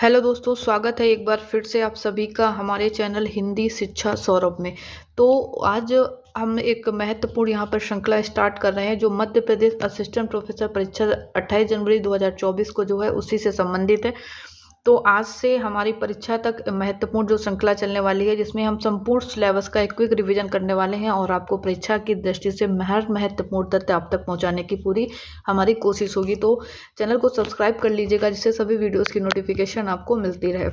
Hello दोस्तों, स्वागत है एक बार फिर से आप सभी का हमारे चैनल हिंदी शिक्षा सौरभ में। तो आज हम एक महत्वपूर्ण यहाँ पर श्रृंखला स्टार्ट कर रहे हैं जो मध्य प्रदेश असिस्टेंट प्रोफेसर परीक्षा 28 जनवरी 2024 को जो है उसी से संबंधित है। तो आज से हमारी परीक्षा तक महत्वपूर्ण जो श्रृंखला चलने वाली है जिसमें हम संपूर्ण सिलेबस का एक क्विक रिवीजन करने वाले हैं और आपको परीक्षा की दृष्टि से हर महत्वपूर्ण तथ्य आप तक पहुंचाने की पूरी हमारी कोशिश होगी। तो चैनल को सब्सक्राइब कर लीजिएगा जिससे सभी वीडियोस की नोटिफिकेशन आपको मिलती रहे।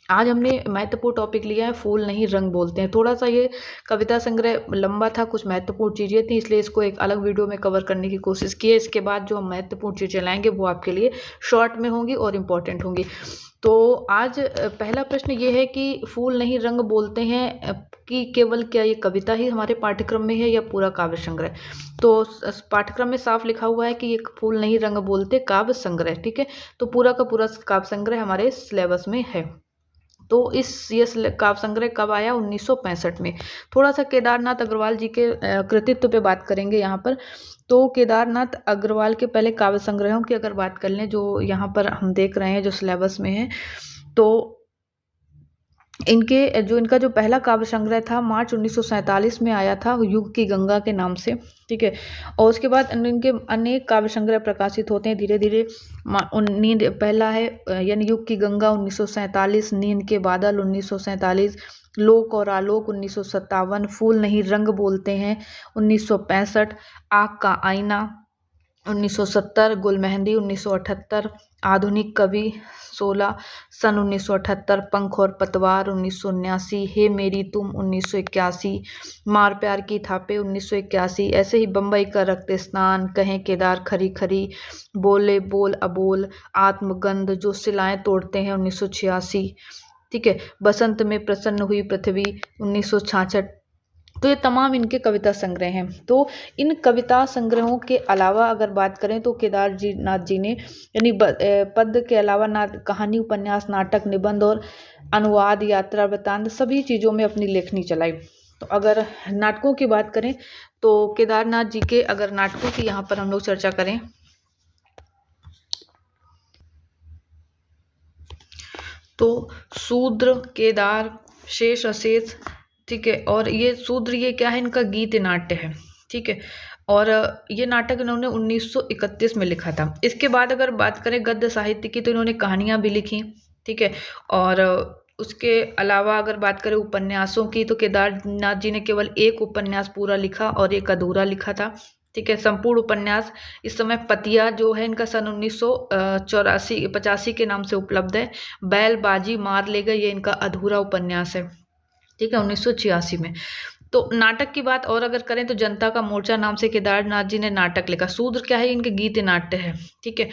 आज हमने महत्वपूर्ण टॉपिक लिया है फूल नहीं रंग बोलते हैं। थोड़ा सा ये कविता संग्रह लंबा था, कुछ महत्वपूर्ण चीज़ें थी, इसलिए इसको एक अलग वीडियो में कवर करने की कोशिश की है। इसके बाद जो हम महत्वपूर्ण चीज़ें लाएंगे वो आपके लिए शॉर्ट में होंगी और इम्पोर्टेंट होंगी। तो आज पहला प्रश्न ये है कि फूल नहीं रंग बोलते हैं कि केवल क्या ये कविता ही हमारे पाठ्यक्रम में है या पूरा काव्य संग्रह। तो पाठ्यक्रम में साफ लिखा हुआ है कि ये फूल नहीं रंग बोलते काव्य संग्रह, ठीक है। तो पूरा का पूरा काव्य संग्रह हमारे सिलेबस में है। तो ये काव्य संग्रह कब आया? 1965 में। थोड़ा सा केदारनाथ अग्रवाल जी के कृतित्व पे बात करेंगे यहाँ पर। तो केदारनाथ अग्रवाल के पहले काव्य संग्रहों की अगर बात कर लें जो यहाँ पर हम देख रहे हैं जो सिलेबस में है, तो इनका जो पहला काव्य संग्रह था मार्च 1947 में आया था, युग की गंगा के नाम से, ठीक है। और उसके बाद इनके अनेक काव्य संग्रह प्रकाशित होते हैं धीरे धीरे। नींद पहला है, यानी युग की गंगा 1947, नींद के बादल 1947, लोक और आलोक 1957, फूल नहीं रंग बोलते हैं 1965, आग का आईना 1970, गुल मेहंदी 1978, आधुनिक कवि 16 सन 1978, पंख और पतवार 1979, हे मेरी तुम 1981, मार प्यार की थापे 1981, ऐसे ही बम्बई का रक्त स्नान, कहें केदार खरी खरी, बोले बोल अबोल, आत्मगंध जो सिलाएं तोड़ते हैं 1986, ठीक है। बसंत में प्रसन्न हुई पृथ्वी 1966। तो ये तमाम इनके कविता संग्रह हैं। तो इन कविता संग्रहों के अलावा अगर बात करें तो नाथ जी ने यानी पद्य के अलावा कहानी, उपन्यास, नाटक, निबंध और अनुवाद, यात्रा वृत्तांत सभी चीज़ों में अपनी लेखनी चलाई। तो अगर नाटकों की बात करें तो केदारनाथ जी के अगर नाटकों की यहाँ पर हम लोग चर्चा करें तो शूद्र, केदार, शेष, अशेष, ठीक है। और ये शूद्र ये क्या है? इनका गीत नाट्य है, ठीक है। और ये नाटक इन्होंने 1931 में लिखा था। इसके बाद अगर बात करें गद्य साहित्य की तो इन्होंने कहानियाँ भी लिखी, ठीक है। और उसके अलावा अगर बात करें उपन्यासों की तो केदारनाथ जी ने केवल एक उपन्यास पूरा लिखा और एक अधूरा लिखा था, ठीक है। संपूर्ण उपन्यास इस समय पतिया जो है इनका सन 1984-85 के नाम से उपलब्ध है। बैल बाजी मार ले गए ये इनका अधूरा उपन्यास है, ठीक है, 1986 में। तो नाटक की बात और अगर करें तो जनता का मोर्चा नाम से केदारनाथ जी ने नाटक लिखा। शूद्र क्या है? इनके गीत नाट्य है, ठीक है।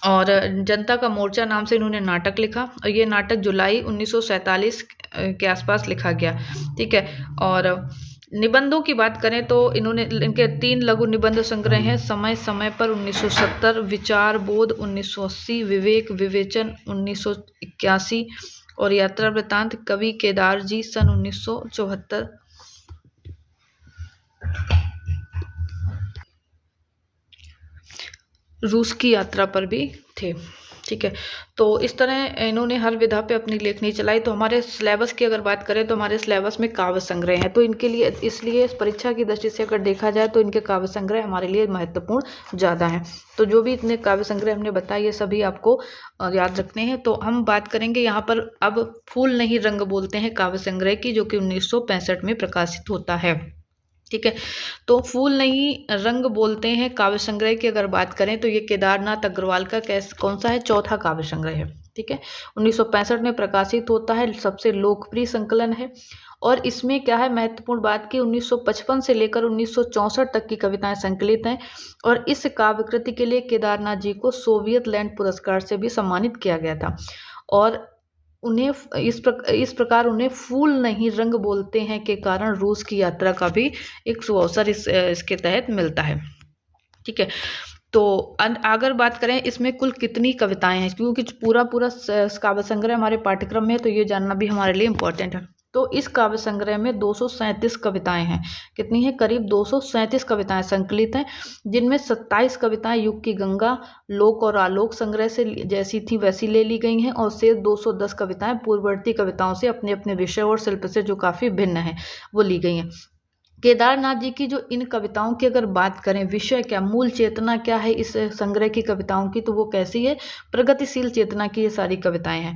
और जनता का मोर्चा नाम से इन्होंने नाटक लिखा और ये नाटक जुलाई 1947 के आसपास लिखा गया, ठीक है। और निबंधों की बात करें तो इनके 3 लघु निबंध संग्रह हैं। समय समय पर 1970, विचार बोध 1980, विवेक विवेचन 1981 और यात्रा वृत्तांत कवि केदार जी सन 1974। रूस की यात्रा पर भी थे, ठीक है। तो इस तरह इन्होंने हर विधा पे अपनी लेखनी चलाई। तो हमारे सिलेबस की अगर बात करें तो हमारे सिलेबस में काव्य संग्रह है, तो इनके लिए इसलिए परीक्षा की दृष्टि से अगर देखा जाए तो इनके काव्य संग्रह हमारे लिए महत्वपूर्ण ज़्यादा हैं। तो जो भी इतने काव्य संग्रह हमने बताए ये सभी आपको याद रखने हैं। तो हम बात करेंगे यहाँ पर अब फूल नहीं रंग बोलते हैं काव्य संग्रह की, जो कि 1965 में प्रकाशित होता है, ठीक है। तो फूल नहीं रंग बोलते हैं काव्य संग्रह की अगर बात करें तो ये केदारनाथ अग्रवाल का कौन सा है? चौथा काव्य संग्रह है, ठीक है। 1965 में प्रकाशित होता है, सबसे लोकप्रिय संकलन है। और इसमें क्या है महत्वपूर्ण बात कि 1955 से लेकर 1964 तक की कविताएं संकलित हैं। और इस काव्य कृति के लिए केदारनाथ जी को सोवियत लैंड पुरस्कार से भी सम्मानित किया गया था। और उन्हें इस प्रकार उन्हें फूल नहीं रंग बोलते हैं के कारण रूस की यात्रा का भी एक सुअवसर इसके तहत मिलता है, ठीक है। तो अगर बात करें इसमें कुल कितनी कविताएं हैं, क्योंकि पूरा काव्य संग्रह हमारे पाठ्यक्रम में है तो ये जानना भी हमारे लिए इम्पोर्टेंट है। तो इस काव्य संग्रह में 237 कविताएं हैं। कितनी है? करीब 237 कविताएं संकलित हैं, जिनमें 27 कविताएं युग की गंगा, लोक और आलोक संग्रह से जैसी थी वैसी ले ली गई हैं, और शेष 210 कविताएं पूर्ववर्ती कविताओं से अपने अपने विषय और शिल्प से जो काफ़ी भिन्न है वो ली गई हैं। केदारनाथ जी की जो इन कविताओं की अगर बात करें, विषय क्या, मूल चेतना क्या है इस संग्रह की कविताओं की, तो वो कैसी है? प्रगतिशील चेतना की ये सारी कविताएं हैं।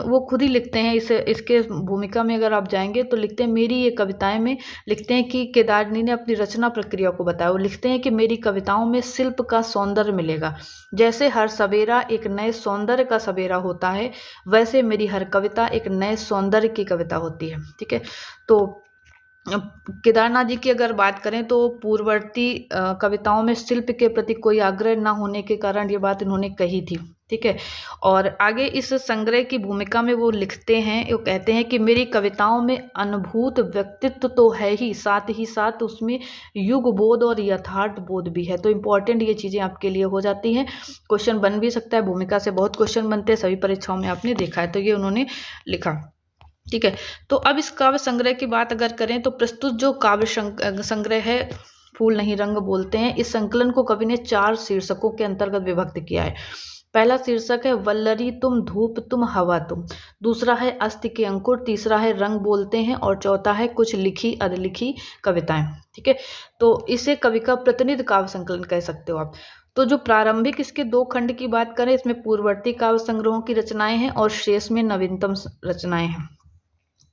वो खुद ही लिखते हैं, इसके भूमिका में अगर आप जाएंगे तो लिखते हैं, मेरी ये कविताएं में लिखते हैं कि केदारनी ने अपनी रचना प्रक्रिया को बताया। वो लिखते हैं कि मेरी कविताओं में शिल्प का सौंदर्य मिलेगा, जैसे हर सवेरा एक नए सौंदर्य का सवेरा होता है, वैसे मेरी हर कविता एक नए सौंदर्य की कविता होती है। ठीक है, तो केदारनाथ जी की अगर बात करें तो पूर्ववर्ती कविताओं में शिल्प के प्रति कोई आग्रह न होने के कारण ये बात इन्होंने कही थी। ठीक है, और आगे इस संग्रह की भूमिका में वो लिखते हैं, वो कहते हैं कि मेरी कविताओं में अनुभूत व्यक्तित्व तो है ही साथ उसमें युग बोध और यथार्थ बोध भी है। तो इम्पोर्टेंट ये चीज़ें आपके लिए हो जाती हैं, क्वेश्चन बन भी सकता है, भूमिका से बहुत क्वेश्चन बनते हैं, सभी परीक्षाओं में आपने देखा है, तो ये उन्होंने लिखा। ठीक है, तो अब इस काव्य संग्रह की बात अगर करें तो प्रस्तुत जो काव्य संग्रह है फूल नहीं रंग बोलते हैं, इस संकलन को कवि ने 4 शीर्षकों के अंतर्गत विभक्त किया है। पहला शीर्षक है वल्लरी तुम, धूप तुम, हवा तुम। दूसरा है अस्ति के अंकुर। तीसरा है रंग बोलते हैं, और चौथा है कुछ लिखी अधलिखी कविताएं। ठीक है, तो इसे कवि का प्रतिनिधि काव्य संकलन कह सकते हो आप। तो जो प्रारंभिक इसके 2 खंड की बात करें, इसमें पूर्ववर्ती काव्य संग्रहों की रचनाएं हैं और शेष में नवीनतम रचनाएं हैं।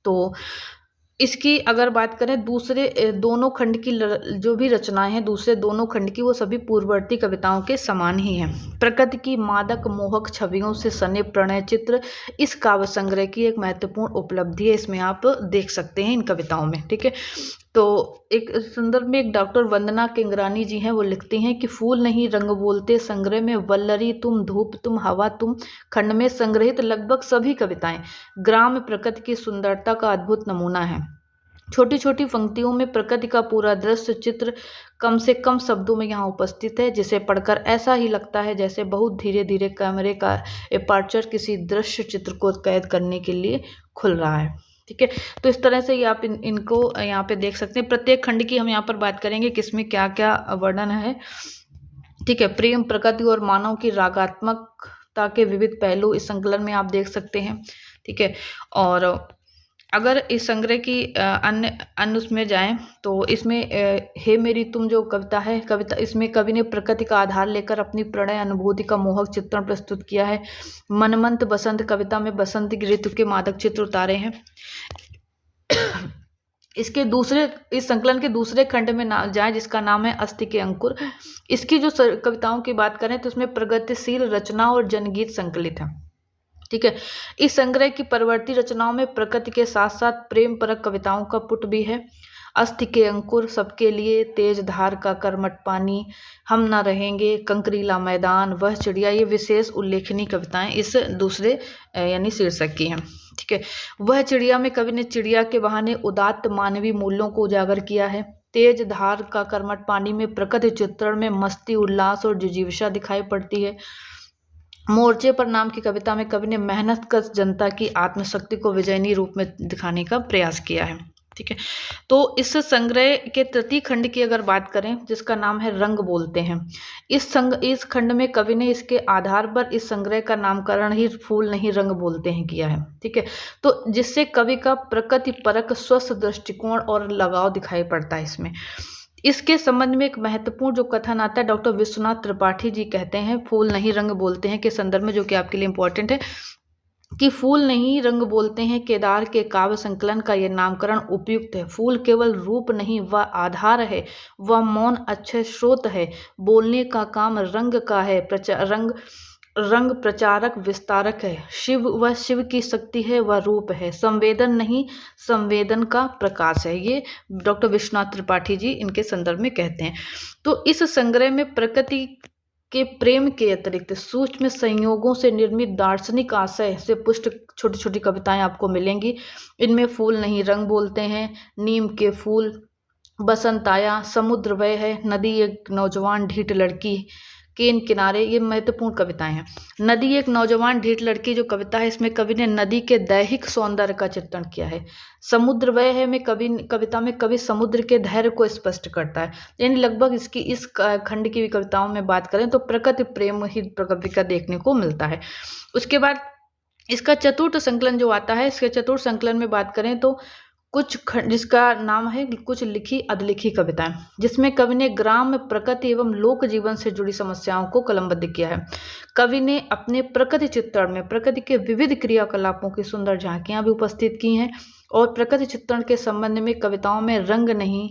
तो इसकी अगर बात करें दूसरे दोनों खंड की जो भी रचनाएं हैं दूसरे दोनों खंड की, वो सभी पूर्ववर्ती कविताओं के समान ही हैं। प्रकृति की मादक मोहक छवियों से सने प्रणय चित्र इस काव्य संग्रह की एक महत्वपूर्ण उपलब्धि है, इसमें आप देख सकते हैं इन कविताओं में। ठीक है, तो एक संदर्भ में एक डॉक्टर वंदना किंगरानी जी हैं, वो लिखती हैं कि फूल नहीं रंग बोलते संग्रह में वल्लरी तुम, धूप तुम, हवा तुम खंड में संग्रहित लगभग सभी कविताएं ग्राम प्रकृति की सुंदरता का अद्भुत नमूना है। छोटी छोटी पंक्तियों में प्रकृति का पूरा दृश्य चित्र कम से कम शब्दों में यहाँ उपस्थित है, जिसे पढ़कर ऐसा ही लगता है जैसे बहुत धीरे धीरे कैमरे का एपर्चर किसी दृश्य चित्र को कैद करने के लिए खुल रहा है। ठीक है, तो इस तरह से ये आप इनको यहाँ पे देख सकते हैं। प्रत्येक खंड की हम यहाँ पर बात करेंगे किसमें क्या क्या वर्णन है। ठीक है, प्रेम, प्रकृति और मानव की रागात्मकता के विविध पहलू इस संकलन में आप देख सकते हैं। ठीक है, और अगर इस संग्रह की अन्य उसमें जाएं तो इसमें हे मेरी तुम जो कविता है, कविता इसमें कवि ने प्रकृति का आधार लेकर अपनी प्रणय अनुभूति का मोहक चित्रण प्रस्तुत किया है। मनमंत बसंत कविता में बसंत की ऋतु के मादक चित्र उतारे हैं। इस संकलन के दूसरे खंड में जाएं जिसका नाम है अस्ति के अंकुर। इसकी जो कविताओं की बात करें तो इसमें प्रगतिशील रचना और जनगीत संकलित है। ठीक है, इस संग्रह की परवर्ती रचनाओं में प्रकृति के साथ साथ प्रेम परक कविताओं का पुट भी है। अस्ति के अंकुर, सबके लिए, तेज धार का कर्मठ पानी, हम ना रहेंगे, कंकरीला मैदान, वह चिड़िया, ये विशेष उल्लेखनीय कविताएं इस दूसरे यानी शीर्षक की हैं। ठीक है, वह चिड़िया में कवि ने चिड़िया के बहाने उदात्त मानवीय मूल्यों को उजागर किया है। तेज धार का कर्मठ पानी में प्रकृति चित्रण में मस्ती, उल्लास और जिजीविषा दिखाई पड़ती है। मोर्चे पर नाम की कविता में कवि ने मेहनत कश जनता की आत्मशक्ति को विजयनी रूप में दिखाने का प्रयास किया है। ठीक है, तो इस संग्रह के तृतीय खंड की अगर बात करें जिसका नाम है रंग बोलते हैं, इस खंड में कवि ने इसके आधार पर इस संग्रह का नामकरण ही फूल नहीं रंग बोलते हैं किया है। ठीक है, तो जिससे कवि का प्रकृति परक स्वस्थ दृष्टिकोण और लगाव दिखाई पड़ता है इसमें। इसके संबंध में एक महत्वपूर्ण जो कथन आता है, डॉक्टर विश्वनाथ त्रिपाठी जी कहते हैं फूल नहीं रंग बोलते हैं के संदर्भ में, जो कि आपके लिए इम्पोर्टेंट है, कि फूल नहीं रंग बोलते हैं केदार के काव्य संकलन का यह नामकरण उपयुक्त है। फूल केवल रूप नहीं, वह आधार है, वह मौन अच्छे स्रोत है, बोलने का काम रंग का है, रंग प्रचारक विस्तारक है, वह शिव की शक्ति है, वह रूप है, संवेदन नहीं संवेदन का प्रकाश है। ये डॉक्टर विश्वनाथ त्रिपाठी जी इनके संदर्भ में कहते हैं। तो इस संग्रह में प्रकृति के प्रेम के अतिरिक्त सूक्ष्म संयोगों से निर्मित दार्शनिक आशय से पुष्ट छोटी छोटी कविताएं आपको मिलेंगी। इनमें फूल नहीं रंग बोलते हैं, नीम के फूल, बसंत आया, समुद्र वह है, नदी एक नौजवान ढीठ लड़की, केन किनारे, ये महत्वपूर्ण कविताएं हैं। नदी एक नौजवान ढीठ लड़की जो कविता है, इसमें कवि ने नदी के दैहिक सौंदर्य का चित्रण किया है। समुद्र वह है में कविता में कवि समुद्र के धैर्य को स्पष्ट करता है। यानी लगभग इसकी इस खंड की भी कविताओं में बात करें तो प्रकृति प्रेम ही कवि का देखने को मिलता है। उसके बाद इसका चतुर्थ संकलन जो आता है, इसके चतुर्थ संकलन में बात करें तो जिसका नाम है कुछ लिखी अधलिखी कविताएं, जिसमें कवि ने ग्राम प्रकृति एवं लोक जीवन से जुड़ी समस्याओं को कलमबद्ध किया है। कवि ने अपने प्रकृति चित्रण में प्रकृति के विविध क्रियाकलापों की सुंदर झांकियां भी उपस्थित की हैं और प्रकृति चित्रण के संबंध में कविताओं में रंग नहीं,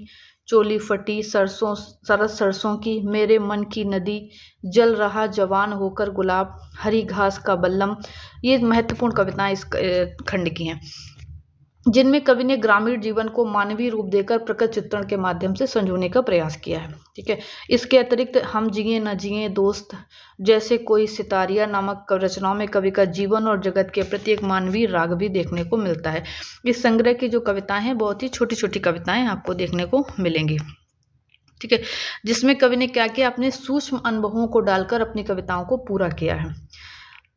चोली फटी, सरसों सरस सरसों की, मेरे मन की नदी, जल रहा जवान होकर गुलाब, हरी घास का बल्लम, ये महत्वपूर्ण कविताएं इस खंड की हैं, जिनमें कवि ने ग्रामीण जीवन को मानवीय रूप देकर प्रकृति चित्रण के माध्यम से संजोने का प्रयास किया है। ठीक है, इसके अतिरिक्त हम जिए न जिए दोस्त जैसे कोई सितारिया नामक रचनाओं में कवि का जीवन और जगत के प्रति एक मानवीय राग भी देखने को मिलता है। इस संग्रह की जो कविताएं हैं बहुत ही छोटी छोटी कविताएं आपको देखने को मिलेंगी। ठीक है, जिसमें कवि ने क्या किया, अपने सूक्ष्म अनुभवों को डालकर अपनी कविताओं को पूरा किया है।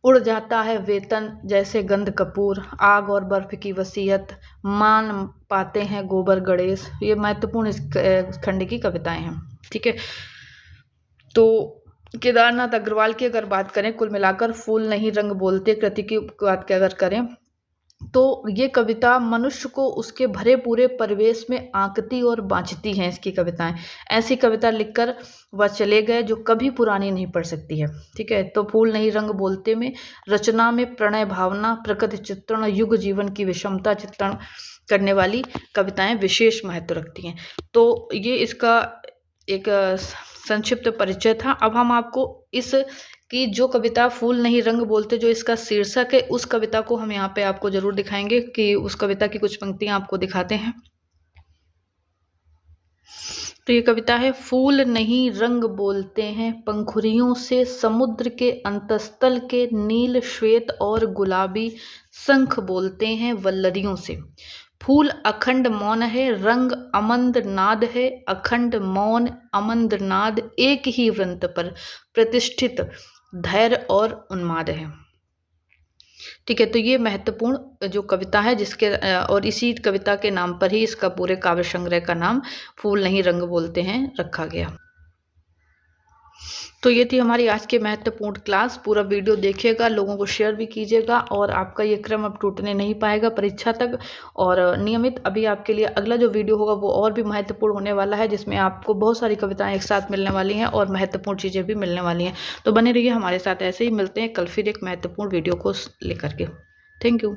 उड़ जाता है वेतन जैसे गंध कपूर, आग और बर्फ की वसीयत, मान पाते हैं गोबर गणेश, ये महत्वपूर्ण इस खंड की कविताएं हैं। ठीक है, तो केदारनाथ अग्रवाल की अगर बात करें, कुल मिलाकर फूल नहीं रंग बोलते कृति की बात अगर करें तो ये कविता मनुष्य को उसके भरे पूरे परिवेश में आंकती और बांचती हैं इसकी कविताएं। ऐसी कविता लिखकर वह चले गए जो कभी पुरानी नहीं पड़ सकती है। ठीक है, तो फूल नहीं रंग बोलते में रचना में प्रणय भावना, प्रकृति चित्रण, युग जीवन की विषमता चित्रण करने वाली कविताएं विशेष महत्व रखती हैं। तो ये इसका एक संक्षिप्त परिचय था। अब हम आपको इस कि जो कविता फूल नहीं रंग बोलते जो इसका शीर्षक है, उस कविता को हम यहाँ पे आपको जरूर दिखाएंगे कि उस कविता की कुछ पंक्तियां आपको दिखाते हैं। तो ये कविता है, फूल नहीं रंग बोलते हैं पंखुड़ियों से, समुद्र के अंतस्तल के नील श्वेत और गुलाबी शंख बोलते हैं वल्लरियों से। फूल अखंड मौन है, रंग अमंद नाद है, अखंड मौन अमंद नाद एक ही वृंत पर प्रतिष्ठित धैर्य और उन्माद है। ठीक है, तो ये महत्वपूर्ण जो कविता है जिसके और इसी कविता के नाम पर ही इसका पूरे काव्य संग्रह का नाम फूल नहीं रंग बोलते हैं रखा गया। तो ये थी हमारी आज की महत्वपूर्ण क्लास। पूरा वीडियो देखिएगा, लोगों को शेयर भी कीजिएगा और आपका ये क्रम अब टूटने नहीं पाएगा परीक्षा तक। और नियमित अभी आपके लिए अगला जो वीडियो होगा वो और भी महत्वपूर्ण होने वाला है, जिसमें आपको बहुत सारी कविताएं एक साथ मिलने वाली हैं और महत्वपूर्ण चीज़ें भी मिलने वाली हैं। तो बने रहिए हमारे साथ, ऐसे ही मिलते हैं कल फिर एक महत्वपूर्ण वीडियो को लेकर के। Thank you.